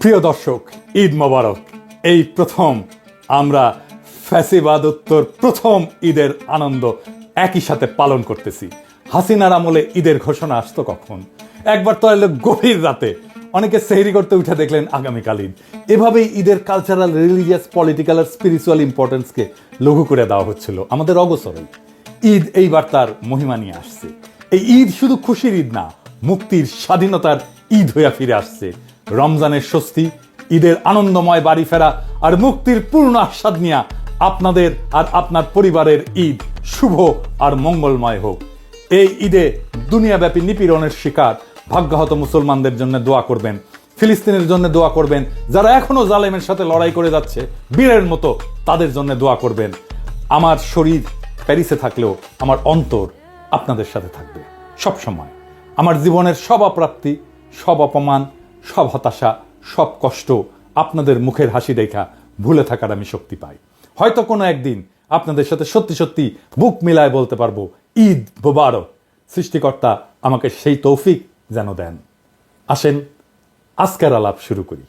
প্রিয় দর্শক, ঈদ মোবারক। এই প্রথম আমরা ফ্যাসিবাদোত্তর প্রথম ঈদের আনন্দ একই সাথে পালন করতেছি। হাসিনার আমলে ঈদের ঘোষণা আসতো কখন? একবার তো এলো গভীর রাতে, অনেকে সেহরি করতে উঠে দেখলেন আগামীকাল ঈদ। এভাবেই ঈদের কালচারাল, রিলিজিয়াস, পলিটিক্যাল আর স্পিরিচুয়াল ইম্পর্টেন্সকে লঘু করে দেওয়া হচ্ছিল আমাদের অগোচরেই। ঈদ এইবার তার মহিমা নিয়ে আসছে। এই ঈদ শুধু খুশির ঈদ না, মুক্তির, স্বাধীনতার ঈদ হইয়া ফিরে আসছে। রমজানের স্বস্তি, ঈদের আনন্দময় বাড়ি ফেরা আর মুক্তির পূর্ণ আস্বাদ নিয়ে আপনাদের আর আপনার পরিবারের ঈদ শুভ আর মঙ্গলময় হোক। এই ঈদে দুনিয়াব্যাপী নিপীড়নের শিকার ভাগ্যহত মুসলমানদের জন্য দোয়া করবেন, ফিলিস্তিনের জন্য দোয়া করবেন, যারা এখনো জালেমের সাথে লড়াই করে যাচ্ছে বীরের মতো, তাদের জন্য দোয়া করবেন। আমার শরীর প্যারিসে থাকলেও আমার অন্তর আপনাদের সাথে থাকবে সব সময়। আমার জীবনের সব অপ্রাপ্তি, সব অপমান, সব হতাশা, সব কষ্ট আপনাদের মুখের হাসি দেখা ভুলে থাকার আমি শক্তি পাই। হয়তো কোনো একদিন আপনাদের সাথে সত্যি সত্যি বুক মিলায় বলতে পারবো ঈদ মোবারক। সৃষ্টিকর্তা আমাকে সেই তৌফিক যেন দেন। আসেন আজকের আলাপ শুরু করি।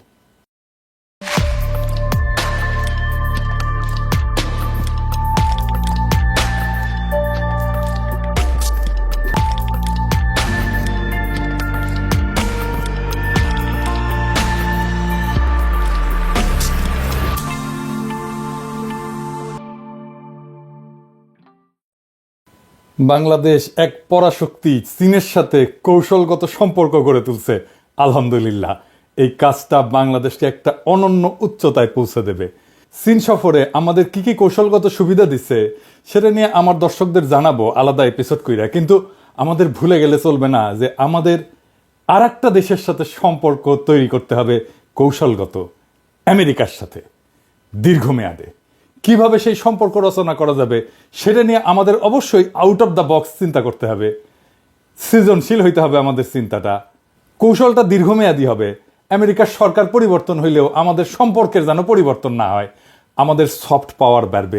বাংলাদেশ এক পরাশক্তি চীনের সাথে কৌশলগত সম্পর্ক গড়ে তুলছে। আলহামদুলিল্লাহ, এই কাজটা বাংলাদেশকে একটা অনন্য উচ্চতায় পৌঁছে দেবে। চীন সফরে আমাদের কি কি কৌশলগত সুবিধা দিচ্ছে সেটা নিয়ে আমার দর্শকদের জানাবো আলাদা এপিসোড কইরা। কিন্তু আমাদের ভুলে গেলে চলবে না যে আমাদের আর একটা দেশের সাথে সম্পর্ক তৈরি করতে হবে কৌশলগত, আমেরিকার সাথে দীর্ঘমেয়াদে। কিভাবে সেই সম্পর্ক রচনা করা যাবে সেটা নিয়ে আমাদের অবশ্যই আউট অফ দ্য বক্স চিন্তা করতে হবে, সৃজনশীল হইতে হবে আমাদের চিন্তাটা। কৌশলটা দীর্ঘমেয়াদী হবে। আমেরিকার সরকার পরিবর্তন হইলেও আমাদের সম্পর্কের যেন পরিবর্তন না হয়। আমাদের সফট পাওয়ার বাড়বে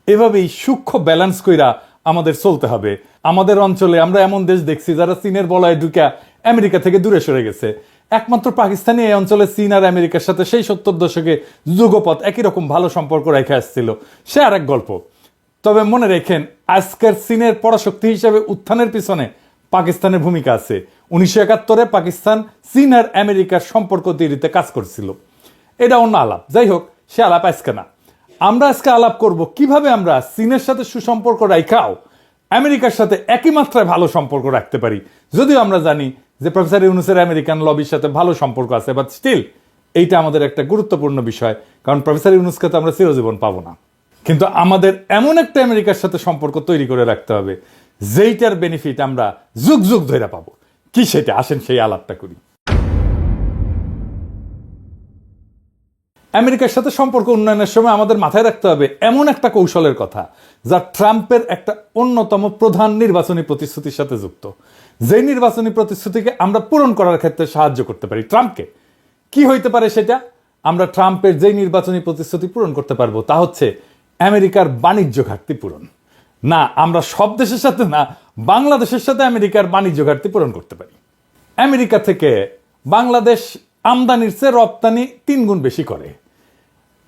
এভাবেই সূক্ষ্ম ব্যালেন্স কইরা আমাদের চলতে হবে। আমাদের অঞ্চলে আমরা এমন দেশ দেখছি যারা চীনের বলয়ে ঢুকা আমেরিকা থেকে দূরে সরে গেছে। একমাত্র পাকিস্তানি এই অঞ্চলে চীন আর আমেরিকার সাথে সেই 70 দশকে যুগপৎ একই রকম ভালো সম্পর্ক রেখে আসছিল, সে আর এক গল্প। তবে মনে রেখেন, আজকের চীনের পরাশক্তি হিসেবে উত্থানের পিছনে পাকিস্তানের ভূমিকা আছে। 1971-এ পাকিস্তান চীন আর আমেরিকার সম্পর্ক তৈরিতে কাজ করছিল। এটা অন্য আলাপ, যাই হোক, সে আলাপ আজকে না। আমরা আজকে আলাপ করব কিভাবে আমরা চীনের সাথে সুসম্পর্ক রাখাও আমেরিকার সাথে একই মাত্রায় ভালো সম্পর্ক রাখতে পারি। যদিও আমরা জানি যে প্রফেসর ইউনূসের আমেরিকান লবির সাথে ভালো সম্পর্ক আছে, বাট স্টিল এইটা আমাদের একটা গুরুত্বপূর্ণ বিষয়, কারণ প্রফেসর ইউনূসকে তো আমরা চিরজীবন পাবো না। কিন্তু আমাদের এমন একটা আমেরিকার সাথে সম্পর্ক তৈরি করে রাখতে হবে যেইটার বেনিফিট আমরা যুগ যুগ ধরে পাবো। কি সেটা? আসেন সেই আলাপটা করি। আমেরিকার সাথে সম্পর্ক উন্নয়নের সময় আমাদের মাথায় রাখতে হবে এমন একটা কৌশলের কথা যা ট্রাম্পের একটা অন্যতম প্রধান নির্বাচনী প্রতিশ্রুতির সাথে যুক্ত। যেই নির্বাচনী প্রতিশ্রুতিকে আমরা পূরণ করার ক্ষেত্রে সাহায্য করতে পারি ট্রাম্পকে। কি হইতে পারে সেটা? আমরা ট্রাম্পের যেই নির্বাচনী প্রতিশ্রুতি পূরণ করতে পারবো তা হচ্ছে আমেরিকার বাণিজ্য ঘাটতি পূরণ। না, আমরা সব দেশের সাথে না, বাংলাদেশের সাথে আমেরিকার বাণিজ্য ঘাটতি পূরণ করতে পারি। আমেরিকা থেকে বাংলাদেশ আমদানির চেয়ে রপ্তানি 3 গুণ বেশি করে।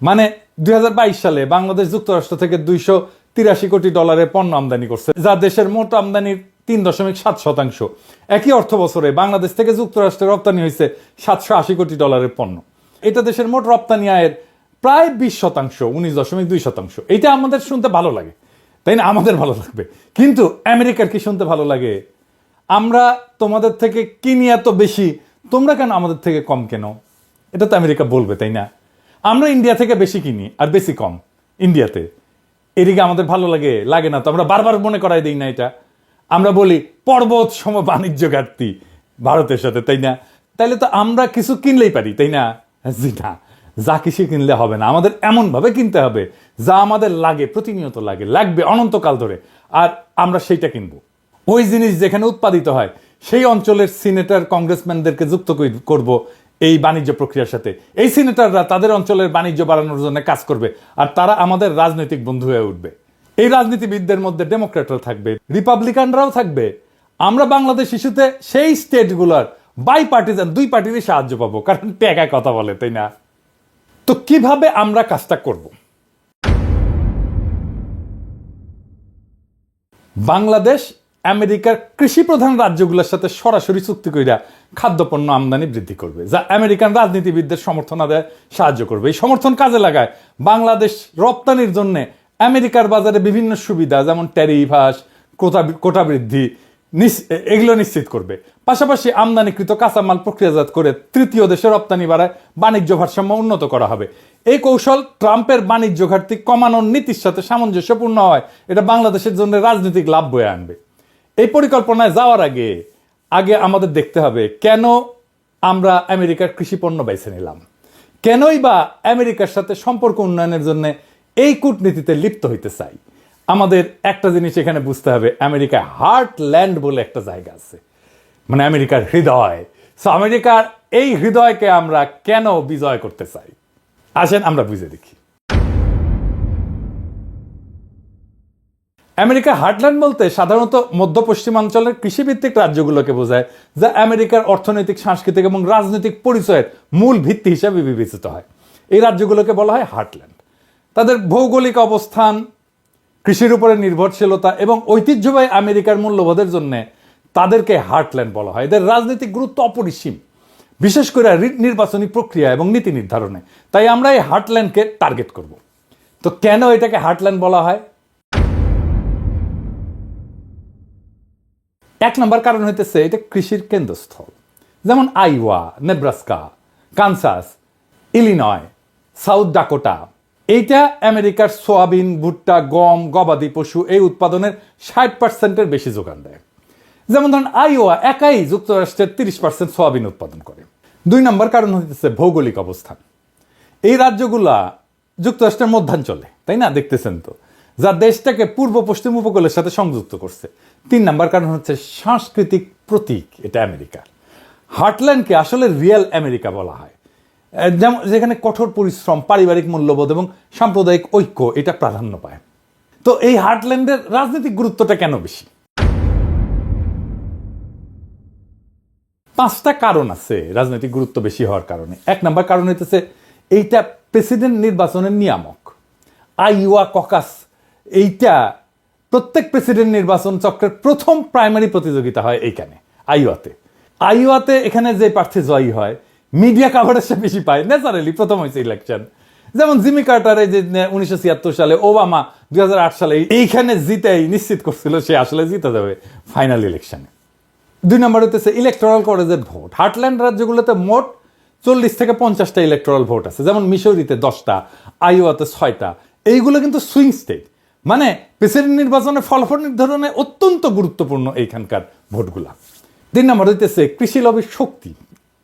মানে 2022 সালে বাংলাদেশ যুক্তরাষ্ট্র থেকে $283 কোটি পণ্য আমদানি করছে, যা দেশের মোট আমদানির 3.7%। একই অর্থ বছরে বাংলাদেশ থেকে যুক্তরাষ্ট্রে রপ্তানি হয়েছে $780 কোটি পণ্য। এটা দেশের মোট রপ্তানি আয়ের প্রায় 20%, 19.2%। এটা আমাদের শুনতে ভালো লাগে, তাই না? আমাদের ভালো লাগবে। কিন্তু আমেরিকার কি শুনতে ভালো লাগে? আমরা তোমাদের থেকে কিনি এত বেশি, তোমরা কেন আমাদের থেকে কম কেন? এটা তো আমেরিকা বলবে, তাই না? আমরা ইন্ডিয়া থেকে বেশি কিনি আর বেশি কম ইন্ডিয়াতে। এদিকে আমাদের ভালো লাগে? লাগে না তো। আমরা বারবার মনে করাই দিই না এটা। আমরা বলি পর্বত সম বাণিজ্য ঘাটতি ভারতের সাথে, তাই না? তাইলে তো আমরা কিছু কিনলেই পারি, তাই না? জি না, যা কিছু কিনলে হবে না। আমাদের এমন ভাবে কিনতে হবে যা আমাদের লাগে, প্রতিনিয়ত লাগবে অনন্তকাল ধরে, আর আমরা সেইটা কিনবো। ওই জিনিস যেখানে উৎপাদিত হয় সেই অঞ্চলের সিনেটর, কংগ্রেসম্যানদেরকে যুক্ত করব এই বাণিজ্য প্রক্রিয়ার সাথে। এই সিনেটররা তাদের অঞ্চলের বাণিজ্য বাড়ানোর জন্য কাজ করবে, আর তারা আমাদের রাজনৈতিক বন্ধু হয়ে উঠবে। এই রাজনীতিবিদদের মধ্যে ডেমোক্রেটরা থাকবে, রিপাবলিকানরাও থাকবে। আমরা বাংলাদেশ ইস্যুতে সেই স্টেটগুলোর বাই পার্টিজান, দুই পার্টিরই সাহায্য পাবো, কারণ টেকায় কথা বলে, তাই না? তো কিভাবে আমরা কাজটা করব? বাংলাদেশ আমেরিকার কৃষি প্রধান রাজ্যগুলোর সাথে সরাসরি চুক্তি কইরা খাদ্যপণ্য আমদানি বৃদ্ধি করবে, যা আমেরিকান রাজনীতিবিদদের সমর্থন আদায় সাহায্য করবে। এই সমর্থন কাজে লাগায় বাংলাদেশ রপ্তানির জন্য আমেরিকার বাজারে বিভিন্ন সুবিধা, যেমন ট্যারিফ, কোটা বৃদ্ধি, এগুলো নিশ্চিত করবে। পাশাপাশি আমদানিকৃত কাঁচামাল প্রক্রিয়াজাত করে তৃতীয় দেশে রপ্তানি বাড়ায় বাণিজ্য ভারসাম্য উন্নত করা হবে। এই কৌশল ট্রাম্পের বাণিজ্য ঘাটতি কমানোর নীতির সাথে সামঞ্জস্যপূর্ণ হয়। এটা বাংলাদেশের জন্য রাজনৈতিক লাভ বয়ে আনবে। এই পরিকল্পনায় যাওয়ার আগে আমাদের দেখতে হবে কেন আমরা আমেরিকার কৃষি পণ্য বেছে নিলাম, কেনই বা আমেরিকার সাথে সম্পর্ক উন্নয়নের জন্য এই কূটনীতিতে লিপ্ত হইতে চাই। আমাদের একটা জিনিস এখানে বুঝতে হবে, আমেরিকায় হার্টল্যান্ড বলে একটা জায়গা আছে, মানে আমেরিকার হৃদয়। সো আমেরিকার এই হৃদয়কে আমরা কেন বিজয় করতে চাই, আসেন আমরা বুঝে দেখি। আমেরিকার হার্টল্যান্ড বলতে সাধারণত মধ্য পশ্চিমাঞ্চলের কৃষিভিত্তিক রাজ্যগুলোকে বোঝায়, যা আমেরিকার অর্থনৈতিক, সাংস্কৃতিক এবং রাজনৈতিক পরিচয়ের মূল ভিত্তি হিসেবে বিবেচিত হয়। এই রাজ্যগুলোকে বলা হয় হার্টল্যান্ড। তাদের ভৌগোলিক অবস্থান, কৃষির উপরে নির্ভরশীলতা এবং ঐতিহ্যবাহী আমেরিকার মূল্যবোধের জন্য তাদেরকে হার্টল্যান্ড বলা হয়। এদের রাজনৈতিক গুরুত্ব অপরিসীম, বিশেষ করে নির্বাচনী প্রক্রিয়া এবং নীতি নির্ধারণে। তাই আমরা এই হার্টল্যান্ডকে টার্গেট করব। তো কেন এটাকে হার্টল্যান্ড বলা হয়? এক নম্বর কারণ হইতেছে এটা কৃষির কেন্দ্রস্থল। যেমন আইওয়া, Nebraska, Kansas, Illinois, south Dakota, এইটা আমেরিকার সোয়াবিন, ভুট্টা, গম, গবাদি পশু এই উৎপাদনের 60%-এর বেশি যোগান দেয়। যেমন ধরুন আইওয়া একাই যুক্তরাষ্ট্রের 30% সোয়াবিন উৎপাদন করে। 2 নম্বর কারণ হচ্ছে ভৌগোলিক অবস্থান। এই রাজ্যগুলা যুক্তরাষ্ট্রের মধ্যাঞ্চলে, তাই না? দেখতেছেন তো, যা দেশটাকে পূর্ব পশ্চিম উপকূলের সাথে সংযুক্ত করছে। 3 নম্বর কারণ হচ্ছে সাংস্কৃতিক প্রতীক, এটা আমেরিকার। হার্টল্যান্ডকে আসলে রিয়েল আমেরিকা বলা হয়, যেমন যেখানে কঠোর পরিশ্রম, পারিবারিক মূল্যবোধ এবং সাম্প্রদায়িক ঐক্য এটা প্রাধান্য পায়। তো এই হার্টল্যান্ডের রাজনৈতিক গুরুত্বটা কেন বেশি? 5টা কারণ আছে রাজনৈতিক গুরুত্ব বেশি হওয়ার কারণে। 1 নম্বর কারণ হইতেছে এইটা প্রেসিডেন্ট নির্বাচনের নিয়ামক। আইওয়া ককাস এইটা প্রত্যেক প্রেসিডেন্ট নির্বাচন চক্রের প্রথম প্রাইমারি প্রতিযোগিতা হয় এইখানে আইওয়াতে। এখানে যে প্রার্থী জয়ী হয় মিডিয়া কাভারেজটা বেশি পায়, ন্যাচারালি প্রথম হয়েছে ইলেকশন। যেমন জিমি কার্টারে যে 1976 সালে, ওবামা 2008 সালে এইখানে জিতেই নিশ্চিত করছিল সে আসলে জিতে যাবে ফাইনাল ইলেকশনে। 2 নম্বর হইতেছে ইলেকটোরাল কলেজের ভোট। হার্টল্যান্ড রাজ্যগুলোতে মোট 40 থেকে 50টা ইলেকটোরাল ভোট আছে, যেমন মিসৌরিতে 10টা, আইওয়াতে 6টা। এইগুলো কিন্তু সুইং স্টেট, মানে প্রেসিডেন্ট নির্বাচনের ফলাফল নির্ধারণে অত্যন্ত গুরুত্বপূর্ণ এইখানকার ভোটগুলা। 3 নম্বর হইতেছে কৃষি লবির শক্তি।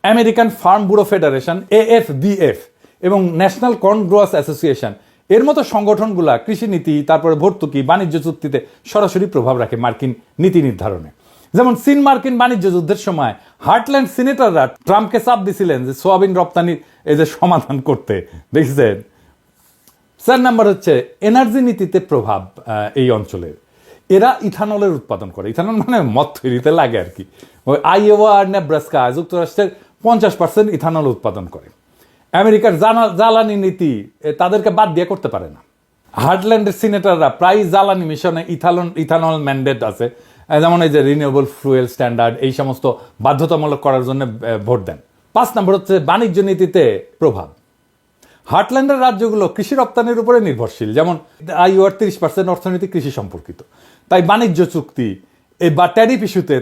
American Farm Bureau Federation, AFBF, এবং ন্যাশনাল কর্ন গ্রোয়ার্স অ্যাসোসিয়েশন এর মতো সংগঠনগুলা কৃষি নীতি, তারপরে ভর্তুকি, বাণিজ্য চুক্তিতে সরাসরি প্রভাব রাখে মার্কিন নীতি নির্ধারণে। যেমন চীন মার্কিন বাণিজ্য যুদ্ধের সময় হার্টল্যান্ড সিনেটররা ট্রাম্পকে চাপ দিছিলেন যে সোয়াবিন রপ্তানির এই যে সমাধান করতে, দেখছেন। 4 নম্বর হচ্ছে এনার্জি নীতিতে প্রভাব এই অঞ্চলের। এরা ইথানলের উৎপাদন করে। ইথানল মানে মদ তৈরিতে লাগে আর কি। ওই আইওয়া আর নেব্রাস্কা যুক্তরাষ্ট্রের 50% ইথানল উৎপাদন করে। আমেরিকার জ্বালানি নীতি তাদেরকে বাদ দিয়ে করতে পারে না। হার্টল্যান্ডের সিনেটররা প্রায় জ্বালানি মিশনে ইথানল ম্যান্ডেট আছে, যেমন এই যে রিনিউয়েবল ফুয়েল স্ট্যান্ডার্ড, এই সমস্ত বাধ্যতামূলক করার জন্য ভোট দেন। 5 নম্বর হচ্ছে বাণিজ্য নীতিতে প্রভাব। হার্টল্যান্ডের রাজ্যগুলো কৃষি রপ্তানির উপরে নির্ভরশীল, যেমন আইওয়ার 30% অর্থনীতি কৃষি সম্পর্কিত। তাই বাণিজ্য চুক্তি বা ট্যারিফ ইস্যুতে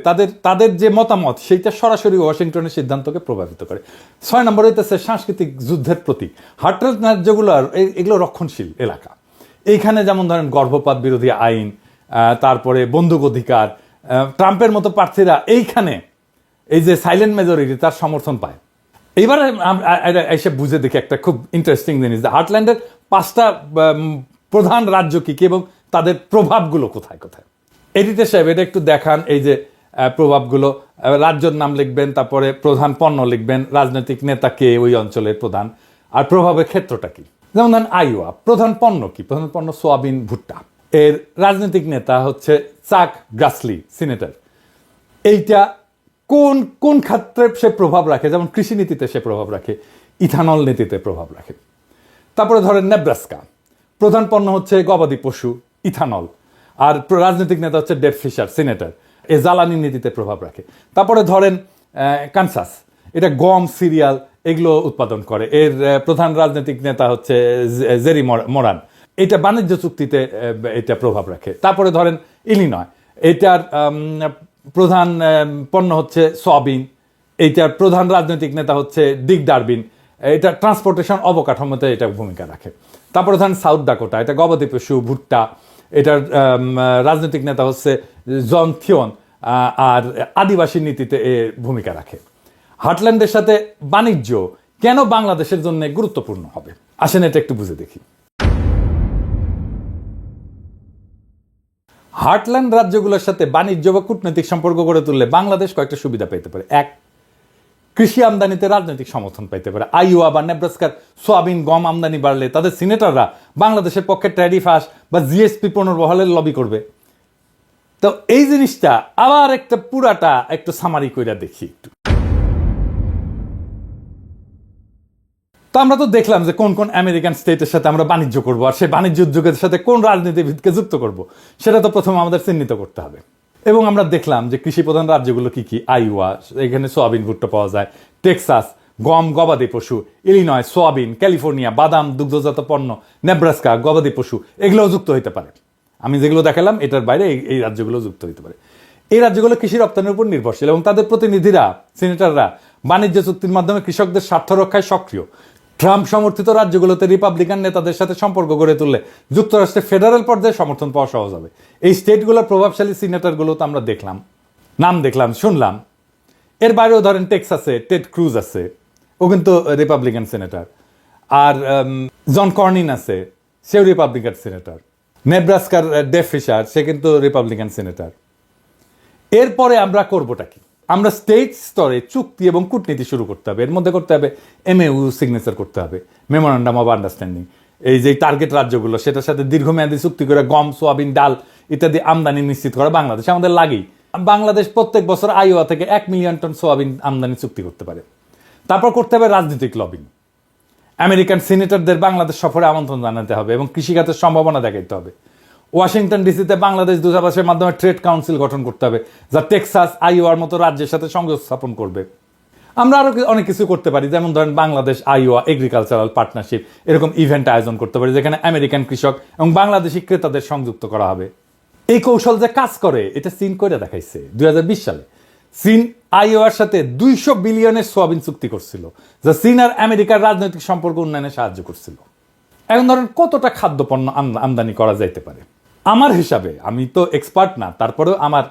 তাদের যে মতামত সেইটা সরাসরি ওয়াশিংটনের সিদ্ধান্তকে প্রভাবিত করে। 6 নম্বর হইতেছে সাংস্কৃতিক যুদ্ধের প্রতীক। হার্টল্যান্ড রাজ্যগুলোর এগুলো রক্ষণশীল এলাকা। এইখানে যেমন ধরেন গর্ভপাত বিরোধী আইন, তারপরে বন্দুক অধিকার, ট্রাম্পের মতো প্রার্থীরা এইখানে এই যে সাইলেন্ট মেজরিটি তার সমর্থন পায়। এইবার এসে বুঝে দেখি একটা খুব ইন্টারেস্টিং জিনিস, হার্টল্যান্ডের 5টা প্রধান রাজ্য কি কি এবং তাদের প্রভাবগুলো কোথায় কোথায়। এডিটর সাহেব এটা একটু দেখান, এই যে প্রভাবগুলো। রাজ্যের নাম লিখবেন, তারপরে প্রধান পণ্য লিখবেন, রাজনৈতিক নেতা কে ওই অঞ্চলের প্রধান, আর প্রভাবের ক্ষেত্রটা কি। যেমন ধরেন আইওয়া, প্রধান পণ্য কি? প্রধান পণ্য সোয়াবিন, ভুট্টা। এর রাজনৈতিক নেতা হচ্ছে চাক গ্রাসলি, সিনেটর। এইটা কোন কোন ক্ষেত্রে সে প্রভাব রাখে, যেমন কৃষি নীতিতে সে প্রভাব রাখে, ইথানল নীতিতে প্রভাব রাখে। তারপরে ধরেন নেব্রাস্কা, প্রধান পণ্য হচ্ছে গবাদি পশু, ইথানল, আর রাজনৈতিক নেতা হচ্ছে ডেভ ফিশার, সিনেটর, এ জ্বালানি নীতিতে প্রভাব রাখে। তারপরে ধরেন কানসাস, এটা গম, সিরিয়াল এগুলো উৎপাদন করে, এর প্রধান রাজনৈতিক নেতা হচ্ছে জেরি মোরান, এটা বাণিজ্য চুক্তিতে এটা প্রভাব রাখে। তারপরে ধরেন ইলিনয়, এটার প্রধান পণ্য হচ্ছে সয়াবিন, এইটার প্রধান রাজনৈতিক নেতা হচ্ছে ডিক ডারবিন, এটা ট্রান্সপোর্টেশন অবকাঠামোতে এটা ভূমিকা রাখে। তারপরে ধরেন সাউথ ডাকোটা, এটা গবাদি পশু, ভুট্টা, এটার রাজনৈতিক নেতা হচ্ছে জন থিওন, আর আদিবাসী নীতিতে এ ভূমিকা রাখে। হার্টল্যান্ডের সাথে বাণিজ্য কেন বাংলাদেশের জন্য গুরুত্বপূর্ণ হবে, আসেন এটা একটু বুঝে দেখি। হার্টল্যান্ড রাজ্যগুলোর সাথে বাণিজ্য বা কূটনৈতিক সম্পর্ক গড়ে তুললে বাংলাদেশ কয়েকটা সুবিধা পেতে পারে। এক, কৃষি আমদানিতে রাজনৈতিক সমর্থন পাইতে পারে। আইওয়া বা নেব্রাস্কার সোয়াবিন, গম আমদানি বাড়লে তাদের সিনেটররা বাংলাদেশের পক্ষে ট্যারিফ হ্রাস বা জিএসপি পুনর্বহালের লবি করবে। তো এই জিনিসটা আবার একটা পুরাটা একটু সামারি কইরা দেখি একটু। তো আমরা তো দেখলাম যে কোন কোন আমেরিকান স্টেটের সাথে আমরা বাণিজ্য করবো, আর সেই বাণিজ্য উদ্যোগের সাথে কোন রাজনীতিবিদকে যুক্ত করব, সেটা তো প্রথমে আমাদের চিহ্নিত করতে হবে। এবং আমরা দেখলাম যে কৃষি প্রধান রাজ্যগুলো কি কি, আইওয়া, এখানে সোয়াবিন, ভুট্টা পাওয়া যায়, টেক্সাস গম, গবাদি পশু, ইলিনয় সোয়াবিন, ক্যালিফোর্নিয়া বাদাম, দুগ্ধজাত পণ্য, নেব্রাস্কা গবাদি পশু, এগুলোও যুক্ত হইতে পারে। আমি যেগুলো দেখালাম এটার বাইরে এই রাজ্যগুলো যুক্ত হইতে পারে। এই রাজ্যগুলো কৃষি রপ্তানির উপর নির্ভরশীল এবং তাদের প্রতিনিধিরা, সিনেটররা বাণিজ্য চুক্তির মাধ্যমে কৃষকদের স্বার্থ রক্ষায় সক্রিয়। ট্রাম্প সমর্থিত রাজ্যগুলোতে রিপাবলিকান নেতাদের সাথে সম্পর্ক গড়ে তুললে যুক্তরাষ্ট্রের ফেডারেল পর্যায়ে সমর্থন পাওয়া সহজ হবে। এই স্টেটগুলোর প্রভাবশালী সিনেটরগুলো তো আমরা দেখলাম, নাম দেখলাম, শুনলাম। এর বাইরেও ধরেন টেক্সাসে টেড ক্রুজ আছে, ও কিন্তু রিপাবলিকান সিনেটর, আর জন কর্নিন আছে, সেও রিপাবলিকান সিনেটর। নেব্রাস্কার ডেভ ফিশার, সে কিন্তু রিপাবলিকান সিনেটর। এরপরে আমরা করবোটা কি? আমরা স্টেট স্তরে চুক্তি এবং কূটনীতি শুরু করতে হবে। এর মধ্যে করতে হবে এমএইউ সিগনেচার করতে হবে, মেমোরান্ডাম অফ আন্ডারস্ট্যান্ডিং। এই যে টার্গেট রাজ্যগুলো, সেটার সাথে দীর্ঘমেয়াদী চুক্তি করে গম, সোয়াবিন, ডাল ইত্যাদি আমদানি নিশ্চিত করা বাংলাদেশ আমাদের লাগেই। বাংলাদেশ প্রত্যেক বছর আইওয়া থেকে 1 মিলিয়ন টন সোয়াবিন আমদানি চুক্তি করতে পারে। তারপর করতে হবে রাজনৈতিক লবিং। আমেরিকান সিনেটরদের বাংলাদেশ সফরে আমন্ত্রণ জানাতে হবে এবং কৃষিখাতের সম্ভাবনা দেখাতে হবে। ওয়াশিংটন ডিসিতে বাংলাদেশ দূতাবাসের মাধ্যমে ট্রেড কাউন্সিল গঠন করতে হবে, যা টেক্সাস, আইওয়ার মতো রাজ্যের সাথে সংযোগ স্থাপন করবে। আমরা আরো অনেক কিছু করতে পারি, যেমন ধরেন বাংলাদেশ আইওয়া এগ্রিকালচারাল পার্টনারশিপ, এরকম ইভেন্ট আয়োজন করতে পারি যেখানে আমেরিকান কৃষক এবং বাংলাদেশি ক্রেতাদের সংযুক্ত করা হবে। এই কৌশল যে কাজ করে এটা চীন করে দেখাইছে 2020 সালে। চীন আইওয়ার সাথে 200 বিলিয়নের সোয়াবিন চুক্তি করছিল, যা চীন আর আমেরিকার রাজনৈতিক সম্পর্ক উন্নয়নে সাহায্য করছিল। এখন ধরেন কতটা খাদ্যপণ্য আমদানি করা যাইতে পারে? আমার হিসাবে, আমি তো এক্সপার্ট না, তারপরেও আমার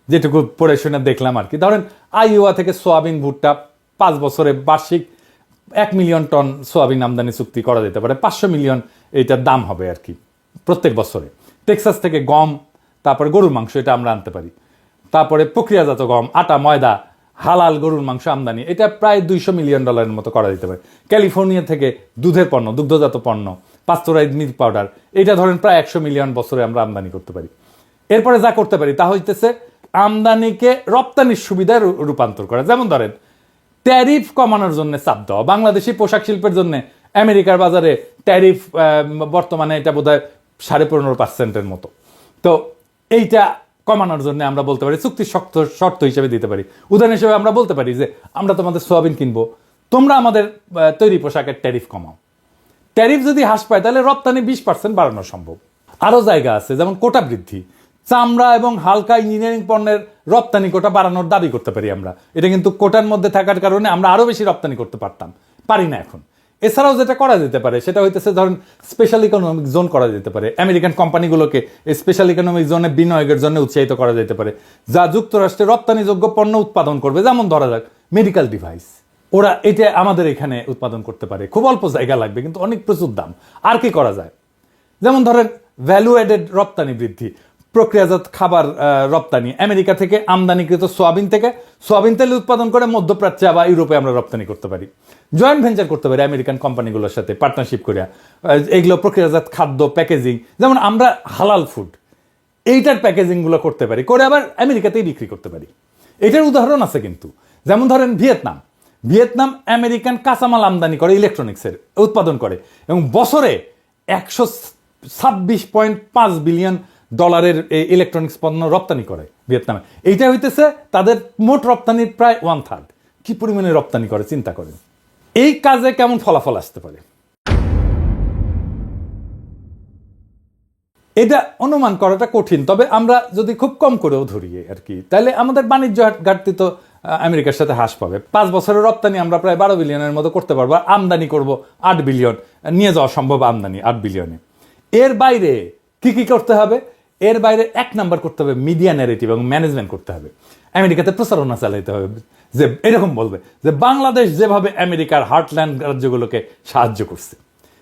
যেটুকু পড়ে শুনে দেখলাম আর কি, ধরেন আইওয়া থেকে সোয়াবিন, ভুট্টা 5 বছরে বার্ষিক 1 মিলিয়ন টন সোয়াবিন আমদানি চুক্তি করা যেতে পারে। 500 মিলিয়ন এইটার দাম হবে আর কি প্রত্যেক বছরে। টেক্সাস থেকে গম, তারপরে গরুর মাংস, এটা আমরা আনতে পারি। তারপরে প্রক্রিয়াজাত গম, আটা, ময়দা, হালাল গরুর মাংস আমদানি, এটা প্রায় $200 মিলিয়ন মতো করা যেতে পারে। ক্যালিফোর্নিয়া থেকে দুধের পণ্য, দুগ্ধজাত পণ্য, পাস্তুরাইজড মিল্ক পাউডার, এটা ধরেন প্রায় 100 মিলিয়ন বছরে আমরা আমদানি করতে পারি। এরপরে যা করতে পারি তা হইতেছে আমদানিকে রপ্তানির সুবিধায় রূপান্তর করা। যেমন ধরেন ট্যারিফ কমানোর জন্য চাপ দেওয়া। বাংলাদেশি পোশাক শিল্পের জন্য আমেরিকার বাজারে ট্যারিফ বর্তমানে এটা বোধহয় 15.5% মতো। তো এইটা কমানোর জন্য আমরা বলতে পারি, চুক্তির শর্ত হিসেবে দিতে পারি। উদাহরণ হিসেবে আমরা বলতে পারি যে আমরা তোমাদের সোয়াবিন কিনবো, তোমরা আমাদের তৈরি পোশাকের ট্যারিফ কমাও। ট্যারিফ যদি হ্রাস পায় তাহলে রপ্তানি 20% বাড়ানো সম্ভব। আরও জায়গা আছে, যেমন কোটা বৃদ্ধি। চামড়া এবং হালকা ইঞ্জিনিয়ারিং পণ্যের রপ্তানি কোটা বাড়ানোর দাবি করতে পারি আমরা। এটা কিন্তু কোটার মধ্যে থাকার কারণে আমরা আরও বেশি রপ্তানি করতে পারতাম, পারি না এখন। এছাড়াও যেটা করা যেতে পারে সেটা হইতেছে ধরেন স্পেশাল ইকোনমিক জোন করা যেতে পারে। আমেরিকান কোম্পানিগুলোকে এই স্পেশাল ইকোনমিক জোনে বিনিয়োগের জন্য উৎসাহিত করা যেতে পারে, যা যুক্তরাষ্ট্রে রপ্তানিযোগ্য পণ্য উৎপাদন করবে। যেমন ধরা যাক মেডিকেল ডিভাইস, ওরা এটা আমাদের এখানে উৎপাদন করতে পারে, খুব অল্প জায়গা লাগবে কিন্তু অনেক প্রচুর দাম। আর কি করা যায়? যেমন ধরেন ভ্যালু অ্যাডেড রপ্তানি বৃদ্ধি, প্রক্রিয়াজাত খাবার রপ্তানি। আমেরিকা থেকে আমদানিকৃত সোয়াবিন থেকে সোয়াবিন তেল উৎপাদন করে মধ্যপ্রাচ্যে বা ইউরোপে আমরা রপ্তানি করতে পারি। জয়েন্ট ভেঞ্চার করতে পারি আমেরিকান কোম্পানিগুলোর সাথে পার্টনারশিপ করে, এগুলো প্রক্রিয়াজাত খাদ্য প্যাকেজিং। যেমন আমরা হালাল ফুড, এইটার প্যাকেজিংগুলো করতে পারি, করে আবার আমেরিকাতেই বিক্রি করতে পারি। এটার উদাহরণ আছে কিন্তু, যেমন ধরেন ভিয়েতনাম। ভিয়েতনাম আমেরিকান কাঁচামাল আমদানি করে, ইলেকট্রনিক্সের উৎপাদন করে, এবং বছরে 126.5 বিলিয়ন ডলারের ইলেকট্রনিক্স পণ্য রপ্তানি করে ভিয়েতনামে। এইটা হইতেছে তাদের মোট রপ্তানির প্রায় 1/3। কি পরিমাণে রপ্তানি করে চিন্তা করেন। এই কাজে কেমন ফলাফল আসতে পারে এটা অনুমান করাটা কঠিন, তবে আমরা যদি খুব কম করেও ধরি আর কি, তাহলে আমাদের বাণিজ্য ঘাটতি তো আমেরিকার সাথে হ্রাস পাবে। 5 বছরের রপ্তানি আমরা প্রায় 12 বিলিয়নের মতো করতে পারবো, আর আমদানি করব 8 বিলিয়ন, নিয়ে যাওয়া সম্ভব আমদানি 8 বিলিয়নে। এর বাইরে কি কি করতে হবে? এর বাইরে 1 নাম্বার করতে হবে মিডিয়া ন্যারেটিভ এবং ম্যানেজমেন্ট করতে হবে। আমেরিকাতে প্রচারণা চালাইতে হবে যে এরকম বলবে যে বাংলাদেশ যেভাবে আমেরিকার হার্টল্যান্ড রাজ্যগুলোকে সাহায্য করছে।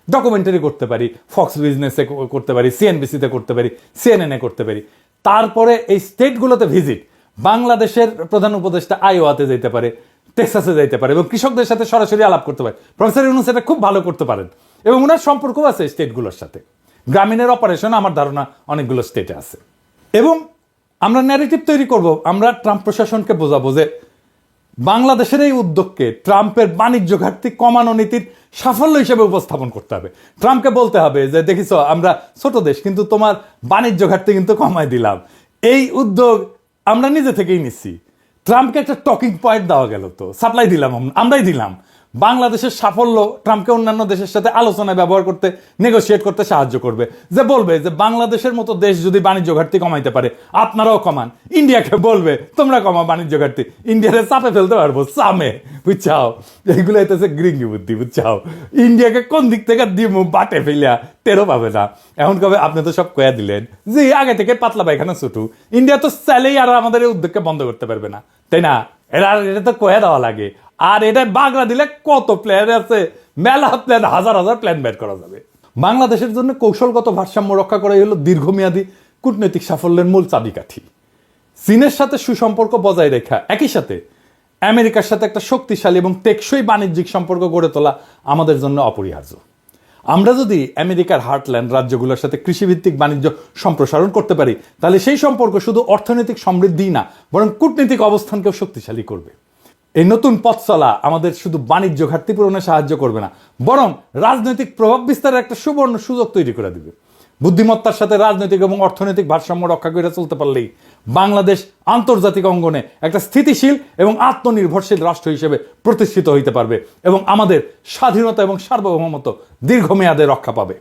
ডকুমেন্টারি করতে পারি, ফক্স বিজনেসে করতে পারি, সিএনবিসিতে করতে পারি, সিএনএনে করতে পারি। তারপরে এই স্টেটগুলোতে ভিজিট, বাংলাদেশের প্রধান উপদেষ্টা আইওয়াতে যেতে পারে, টেক্সাসে যাইতে পারে, এবং কৃষকদের সাথে সরাসরি আলাপ করতে পারে। প্রফেসর ইউনূস এটা খুব ভালো করতে পারেন, এবং ওনার সম্পর্কও আছে স্টেটগুলোর সাথে। গ্রামীণের অপারেশন আমার ধারণা অনেকগুলো স্টেটে আছে। এবং আমরা ন্যারেটিভ তৈরি করব, আমরা ট্রাম্প প্রশাসনকে বোঝাবো যে বাংলাদেশের এই উদ্যোগকে ট্রাম্পের বাণিজ্য ঘাটতি কমানো নীতির সাফল্য হিসেবে উপস্থাপন করতে হবে। ট্রাম্পকে বলতে হবে যে দেখিস আমরা ছোট দেশ, কিন্তু তোমার বাণিজ্য ঘাটতি কিন্তু কমাই দিলাম, এই উদ্যোগ আমরা নিজে থেকেই নিচ্ছি। ট্রাম্পকে একটা টকিং পয়েন্ট দেওয়া গেল, তো সাপ্লাই দিলাম, আমরাই দিলাম। বাংলাদেশের সাফল্য ট্রাম্পকে অন্যান্য দেশের সাথে আলোচনায় ব্যবহার করতে, নেগোশিয়েট করতে সাহায্য করবে, যে বলবে যে বাংলাদেশের মতো দেশ যদি বাণিজ্য ঘাটতি কমাইতে পারে আপনারাও কমান। ইন্ডিয়াকে বলবে তোমরা কমাও বাণিজ্য ঘাটতি, ইন্ডিয়ারে চাপে ফেলতে পারবো চামে, বুঝছাও? এইগুলো হইতেছে গ্রিঙ্গি বুদ্ধি, বুঝছাও? ইন্ডিয়াকে কোন দিক থেকে দিমু বাটে ফেলিয়া টেরও পাবে না। এখন কবে আপনি তো সব কয়া দিলেন যে আগে থেকে পাতলা পায়খানা ছুটু, ইন্ডিয়া তো চাইলেই আর আমাদের এই উদ্যোগকে বন্ধ করতে পারবে না, তাই না? এটা তো কয়া দেওয়া লাগে। আর এটা বাগড়া দিলে কত প্ল্যান আছে, মেলা প্ল্যান, হাজার হাজার প্ল্যান বের করা যাবে। বাংলাদেশের জন্য কৌশলগত ভারসাম্য রক্ষা করাই হলো দীর্ঘমেয়াদী কূটনৈতিক সাফল্যের মূল চাবিকাঠি। চীনের সাথে সুসম্পর্ক বজায় রেখা, একই সাথে আমেরিকার সাথে একটা শক্তিশালী এবং টেকসই বাণিজ্যিক সম্পর্ক গড়ে তোলা আমাদের জন্য অপরিহার্য। আমরা যদি আমেরিকার হার্টল্যান্ড রাজ্যগুলোর সাথে কৃষিভিত্তিক বাণিজ্য সম্প্রসারণ করতে পারি, তাহলে সেই সম্পর্ক শুধু অর্থনৈতিক সমৃদ্ধি না, বরং কূটনৈতিক অবস্থানকেও শক্তিশালী করবে। এই নতুন পথ চলা আমাদের শুধু বাণিজ্য ঘাটতি পূরণে সাহায্য করবে না, বরং রাজনৈতিক প্রভাব বিস্তারের একটা সুবর্ণ সুযোগ তৈরি করে দিবে। বুদ্ধিমত্তার সাথে রাজনৈতিক এবং অর্থনৈতিক ভারসাম্য রক্ষা করে চলতে পারলেই বাংলাদেশ আন্তর্জাতিক অঙ্গনে একটা স্থিতিশীল এবং আত্মনির্ভরশীল রাষ্ট্র হিসেবে প্রতিষ্ঠিত হইতে পারবে, এবং আমাদের স্বাধীনতা এবং সার্বভৌমত্ব দীর্ঘমেয়াদে রক্ষা পাবে।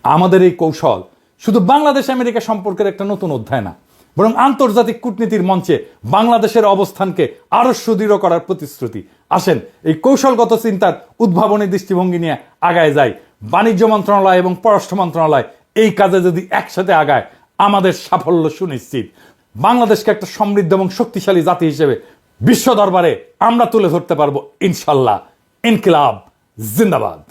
আমাদের এই কৌশল শুধু বাংলাদেশ আমেরিকা সম্পর্কের একটা নতুন অধ্যায় না, বরং আন্তর্জাতিক কূটনীতির মঞ্চে বাংলাদেশের অবস্থানকে আরো সুদৃঢ় করার প্রতিশ্রুতি। আসেন এই কৌশলগত চিন্তার উদ্ভাবনী দৃষ্টিভঙ্গি নিয়ে আগায় যাই। বাণিজ্য মন্ত্রণালয় এবং পররাষ্ট্র মন্ত্রণালয় এই কাজে যদি একসাথে আগায়, আমাদের সাফল্য সুনিশ্চিত। বাংলাদেশকে একটা সমৃদ্ধ এবং শক্তিশালী জাতি হিসেবে বিশ্ব দরবারে আমরা তুলে ধরতে পারবো ইনশাল্লাহ। ইনকিলাব জিন্দাবাদ।